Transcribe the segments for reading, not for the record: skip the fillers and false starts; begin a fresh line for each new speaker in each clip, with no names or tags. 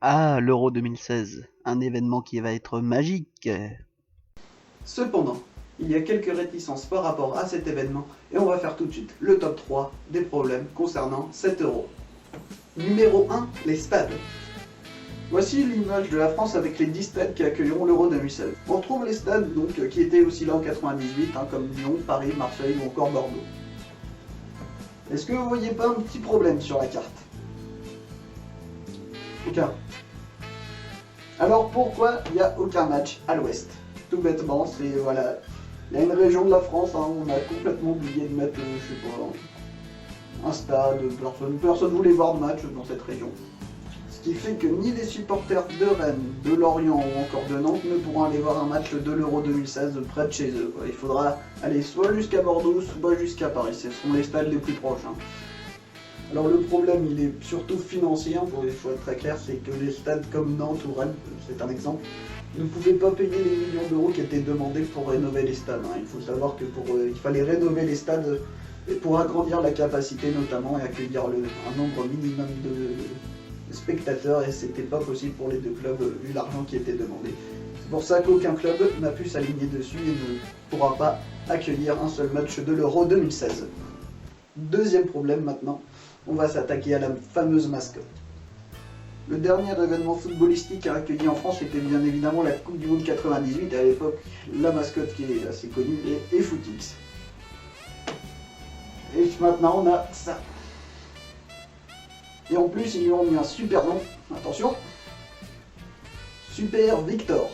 Ah, l'Euro 2016, un événement qui va être magique.
Cependant, il y a quelques réticences par rapport à cet événement et on va faire tout de suite le top 3 des problèmes concernant cet euro. Numéro 1, les stades. Voici l'image de la France avec les 10 stades qui accueilleront l'Euro 2016. On retrouve les stades qui étaient aussi là en 98, comme Lyon, Paris, Marseille ou encore Bordeaux. Est-ce que vous voyez pas un petit problème sur la carte? Aucun. Alors pourquoi il n'y a aucun match à l'ouest? Tout bêtement, c'est voilà, il y a une région de la France, on a complètement oublié de mettre, je sais pas, un stade, personne voulait voir de match dans cette région. Ce qui fait que ni les supporters de Rennes, de Lorient ou encore de Nantes ne pourront aller voir un match de l'Euro 2016 près de chez eux. Il faudra aller soit jusqu'à Bordeaux, soit jusqu'à Paris, ce sont les stades les plus proches. Alors le problème, il est surtout financier, il faut être très clair, c'est que les stades comme Nantes ou Rennes, c'est un exemple, ne pouvaient pas payer les millions d'euros qui étaient demandés pour rénover les stades. Il faut savoir que il fallait rénover les stades pour agrandir la capacité notamment et accueillir un nombre minimum de spectateurs, et c'était pas possible pour les deux clubs vu l'argent qui était demandé. C'est pour ça qu'aucun club n'a pu s'aligner dessus et ne pourra pas accueillir un seul match de l'Euro 2016. Deuxième problème maintenant, on va s'attaquer à la fameuse mascotte. Le dernier événement footballistique à accueillir en France était bien évidemment la Coupe du Monde 98, et à l'époque, la mascotte qui est assez connue est Footix. Et maintenant, on a ça. Et en plus, ils lui ont mis un super nom, attention, Super Victor.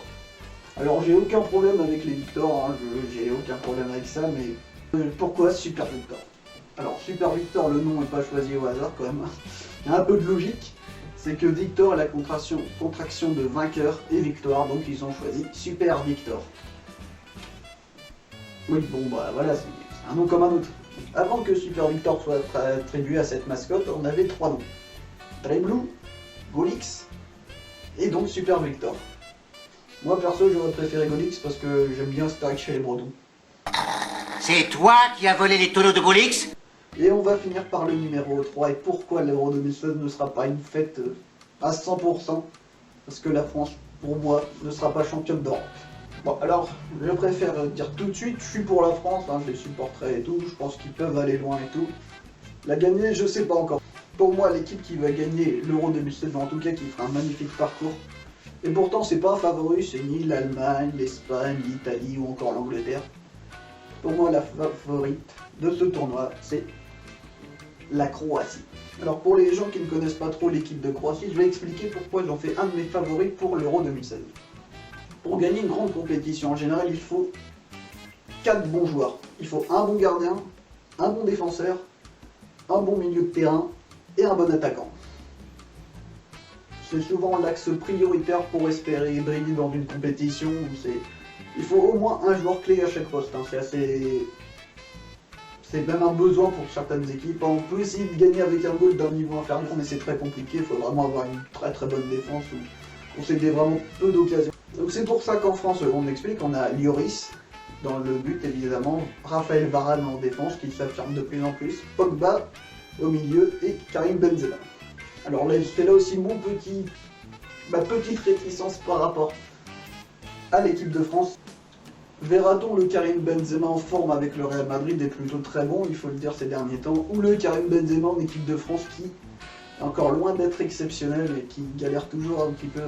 Alors, j'ai aucun problème avec les Victor, j'ai aucun problème avec ça, mais pourquoi Super Victor? Alors, Super Victor, le nom n'est pas choisi au hasard quand même. Il y a un peu de logique. C'est que Victor est la contraction de vainqueur et victoire, donc ils ont choisi Super Victor. Oui, bon, bah voilà, c'est un nom comme un autre. Avant que Super Victor soit attribué à cette mascotte, on avait 3 noms. Dreamblue, Golix et donc Super Victor. Moi perso, j'aurais préféré Golix parce que j'aime bien Stark chez les Bretons.
C'est toi qui as volé les tonneaux de Golix?
Et on va finir par le numéro 3, et pourquoi l'Euro 2016 ne sera pas une fête à 100%, parce que la France, pour moi, ne sera pas championne d'Europe. Bon, alors, je préfère dire tout de suite, je suis pour la France, je les supporterai et tout, je pense qu'ils peuvent aller loin et tout. La gagner, je sais pas encore. Pour moi, l'équipe qui va gagner l'Euro 2016, en tout cas qui fera un magnifique parcours, et pourtant c'est pas un favori, c'est ni l'Allemagne, l'Espagne, l'Italie ou encore l'Angleterre. Pour moi, la favorite de ce tournoi, c'est la Croatie. Alors pour les gens qui ne connaissent pas trop l'équipe de Croatie, je vais expliquer pourquoi j'en fais un de mes favoris pour l'Euro 2016. Pour gagner une grande compétition, en général, il faut 4 bons joueurs. Il faut un bon gardien, un bon défenseur, un bon milieu de terrain et un bon attaquant. C'est souvent l'axe prioritaire pour espérer briller dans une compétition. Il faut au moins un joueur clé à chaque poste. C'est même un besoin pour certaines équipes. On peut essayer de gagner avec un goal d'un niveau inférieur, mais c'est très compliqué. Il faut vraiment avoir une très bonne défense ou concéder vraiment peu d'occasions. Donc c'est pour ça qu'en France, on explique, on a Lloris dans le but évidemment, Raphaël Varane en défense qui s'affirme de plus en plus, Pogba au milieu et Karim Benzema. Alors là, c'est là aussi ma petite réticence par rapport à l'équipe de France. Verra-t-on le Karim Benzema en forme avec le Real Madrid est plutôt très bon, il faut le dire ces derniers temps, ou le Karim Benzema en équipe de France qui est encore loin d'être exceptionnel et qui galère toujours un petit peu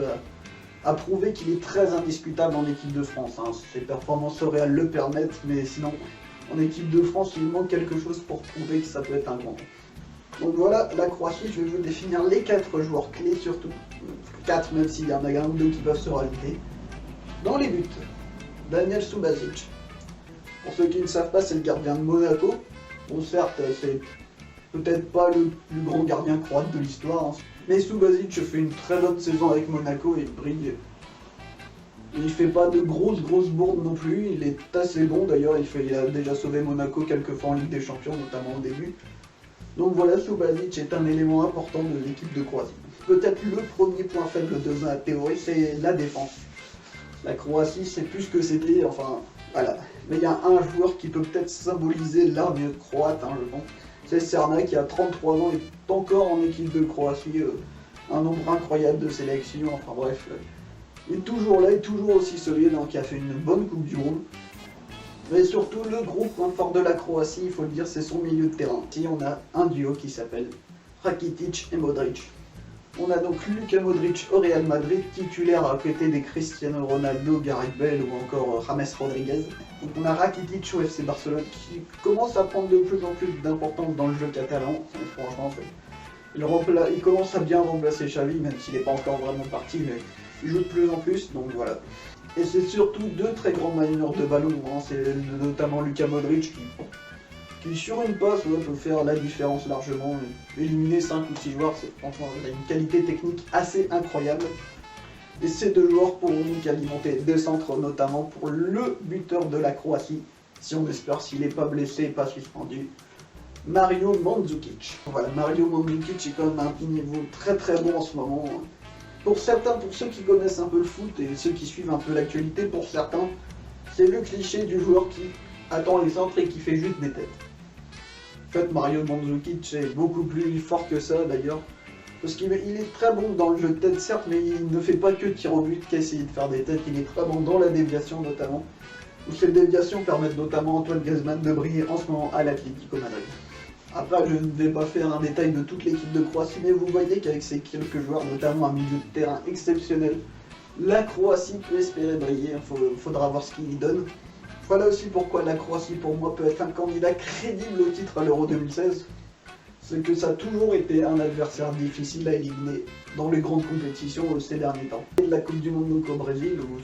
à prouver qu'il est très indiscutable en équipe de France. Ses performances au Real le permettent, mais sinon en équipe de France il manque quelque chose pour prouver que ça peut être un grand. Donc voilà, la Croatie, je vais vous définir les 4 joueurs clés surtout. 4 même s'il y en a un ou deux qui peuvent se rajouter. Dans les buts, Daniel Subasic. Pour ceux qui ne savent pas, c'est le gardien de Monaco. Bon certes, c'est peut-être pas le plus grand gardien croate de l'histoire, mais Subasic fait une très bonne saison avec Monaco et il brille. Il fait pas de grosses bourdes non plus, il est assez bon d'ailleurs, il a déjà sauvé Monaco quelques fois en Ligue des Champions, notamment au début. Donc voilà, Subasic est un élément important de l'équipe de Croatie. Peut-être le premier point faible de la théorie, c'est la défense. La Croatie, c'est plus que c'était, voilà. Mais il y a un joueur qui peut peut-être symboliser l'armée croate, je pense. C'est Cerna qui a 33 ans et est encore en équipe de Croatie. un nombre incroyable de sélections, enfin bref. Il est toujours là, il est toujours aussi solide, hein, qui a fait une bonne Coupe du Monde. Mais surtout, le gros point fort de la Croatie, il faut le dire, c'est son milieu de terrain. Ici, on a un duo qui s'appelle Rakitic et Modric. On a donc Luka Modric au Real Madrid, titulaire à côté des Cristiano Ronaldo, Gareth Bale ou encore James Rodriguez. Donc on a Rakitic au FC Barcelone qui commence à prendre de plus en plus d'importance dans le jeu catalan. Franchement, il commence à bien remplacer Xavi, même s'il n'est pas encore vraiment parti, mais il joue de plus en plus, donc voilà. Et c'est surtout deux très grands manieurs de ballon, hein. C'est notamment Luka Modric qui sur une passe peut faire la différence largement, éliminer 5 ou 6 joueurs, franchement, il a une qualité technique assez incroyable. Et ces deux joueurs pourront donc alimenter des centres, notamment pour le buteur de la Croatie, si on espère s'il n'est pas blessé et pas suspendu, Mario Mandzukic. Voilà, Mario Mandzukic est quand même à un niveau très très bon en ce moment. Pour certains, pour ceux qui connaissent un peu le foot et ceux qui suivent un peu l'actualité, pour certains, c'est le cliché du joueur qui attend les centres et qui fait juste des têtes. En fait, Mario Mandzukic est beaucoup plus fort que ça d'ailleurs, parce qu'il est très bon dans le jeu de tête certes, mais il ne fait pas que tir au but qu'essayer de faire des têtes, il est très bon dans la déviation notamment, où ces déviations permettent notamment à Antoine Griezmann de briller en ce moment à l'Atlético Madrid. Après, je ne vais pas faire un détail de toute l'équipe de Croatie, mais vous voyez qu'avec ces quelques joueurs, notamment un milieu de terrain exceptionnel, la Croatie peut espérer briller, il faudra voir ce qu'il y donne. Voilà aussi pourquoi la Croatie, pour moi, peut être un candidat crédible au titre à l'Euro 2016. C'est que ça a toujours été un adversaire difficile à éliminer dans les grandes compétitions ces derniers temps. Et de la Coupe du Monde au Brésil, où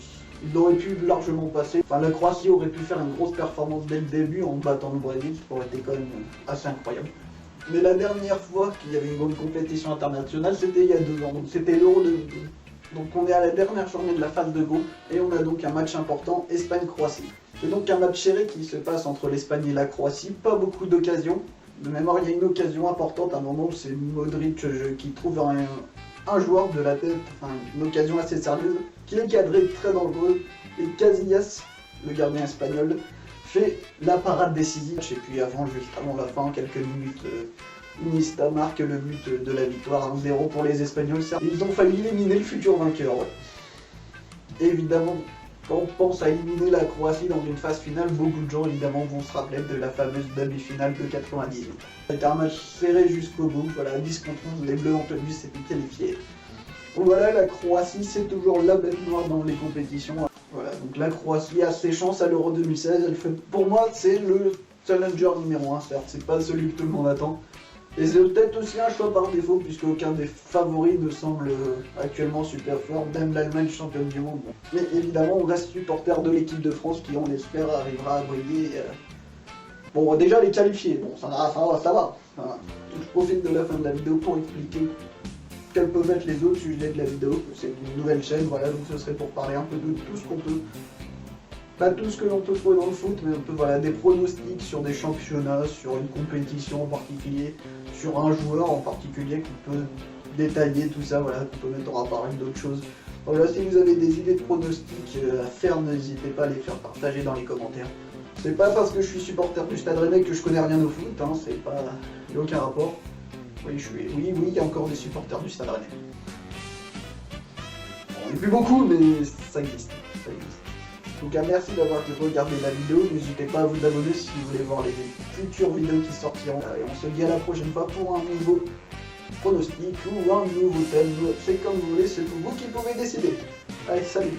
il aurait pu largement passer. Enfin, la Croatie aurait pu faire une grosse performance dès le début en battant le Brésil, ce qui aurait été quand même assez incroyable. Mais la dernière fois qu'il y avait une grande compétition internationale, c'était il y a 2 ans, donc c'était l'Euro 2012. Donc on est à la dernière journée de la phase de groupe et on a donc un match important, Espagne-Croatie. C'est donc un match serré qui se passe entre l'Espagne et la Croatie, pas beaucoup d'occasions. De mémoire, il y a une occasion importante à un moment où c'est Modric qui trouve un joueur de la tête, enfin une occasion assez sérieuse, qui est cadré très dangereux, et Casillas, le gardien espagnol, fait la parade décisive. Et puis juste avant la fin, quelques minutes, Iniesta marque le but de la victoire, 1-0 pour les Espagnols. Ils ont failli éliminer le futur vainqueur. Ouais. Et évidemment, quand on pense à éliminer la Croatie dans une phase finale, beaucoup de gens évidemment vont se rappeler de la fameuse demi-finale de 98. C'était un match serré jusqu'au bout, voilà, 10 contre 11, les Bleus ont tenu, s'étaient qualifiés. Donc voilà, la Croatie c'est toujours la bête noire dans les compétitions. Voilà, donc la Croatie a ses chances à l'Euro 2016, pour moi c'est le challenger numéro 1, certes, c'est pas celui que tout le monde attend. Et c'est peut-être aussi un choix par défaut, puisque aucun des favoris ne semble actuellement super fort, même l'Allemagne championne du monde. Mais évidemment, on reste supporter de l'équipe de France qui, on l'espère, arrivera à briller. Bon, déjà les qualifier, bon, ça va. Voilà. Je profite de la fin de la vidéo pour expliquer quels peuvent être les autres sujets de la vidéo. C'est une nouvelle chaîne, voilà, donc ce serait pour parler un peu de tout ce qu'on peut. Pas tout ce que l'on peut trouver dans le foot, mais un peu voilà, des pronostics sur des championnats, sur une compétition en particulier, sur un joueur en particulier qu'on peut détailler tout ça, voilà, qu'on peut mettre en rapport avec d'autres choses. Voilà, si vous avez des idées de pronostics à faire, n'hésitez pas à les faire partager dans les commentaires. C'est pas parce que je suis supporter du Stade Rennais que je connais rien au foot, hein, c'est pas... il n'y a aucun rapport. Oui, il y a encore des supporters du Stade Rennais. Bon, on n'est plus beaucoup, mais ça existe. En tout cas, merci d'avoir regardé la vidéo. N'hésitez pas à vous abonner si vous voulez voir les futures vidéos qui sortiront. Et on se dit à la prochaine fois pour un nouveau pronostic ou un nouveau thème. C'est comme vous voulez, c'est vous qui pouvez décider. Allez, salut!